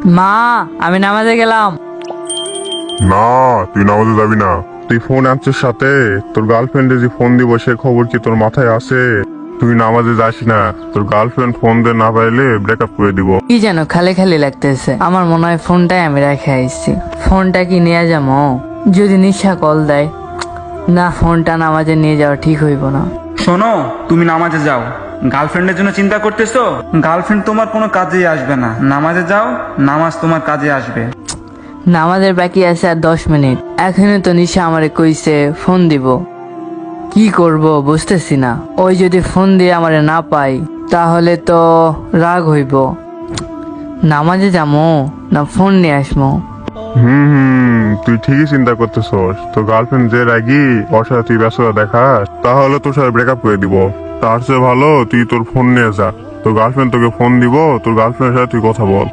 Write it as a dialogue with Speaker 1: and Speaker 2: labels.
Speaker 1: মা, আমি নামাজে গেলাম।
Speaker 2: না, তুই নামাজে যাবি না। তুই ফোন আনছিস সাথে, তোর গার্লফ্রেন্ডে যে ফোন দিব সে খবর কি তোর মাথায় আছে? তুই নামাজে যাস না, তোর গার্লফ্রেন্ড ফোন দিয়ে না পাইলে ব্রেকআপ করে দিব।
Speaker 1: কি যেন খালি খালি লাগতেছে। আমার মনে হয় ফোনটাই আমি রেখে আইছি। ফোনটা কি নিয়ে যাবো? যদি নিশা কল দেয়, না, ফোনটা নামাজে নিয়ে যাওয়া ঠিক হইব না।
Speaker 3: শোনো, তুমি নামাজে যাও। গার্লফ্রেন্ডের জন্য চিন্তা করতেছো? গার্লফ্রেন্ড তোমার কোনো কাজেই আসবে না। নামাজে যাও, নামাজ তোমার কাজে আসবে।
Speaker 1: নামাজের বাকি আছে আর 10 মিনিট। এখনই তো নিশা আমারে কইছে ফোন দিব। কি করব বুঝতেছি না। ওই যদি ফোন দিয়ে আমারে না পাই তাহলে তো রাগ হইব। নামাজে যাবো না ফোন নিয়ে আসবো?
Speaker 2: তুই ঠিকই চিন্তা করতেছস। তোর গার্লফ্রেন্ড যে রাগি, ওর সাথে তুই ব্যস্ততা দেখাস, তাহলে তোর সাথে ব্রেকআপ করে দিব। তার চেয়ে ভালো তুই তোর ফোন নিয়ে যা। তোর গার্লফ্রেন্ড তোকে ফোন দিব, তোর গার্লফ্রেন্ডের সাথে তুই কথা বল।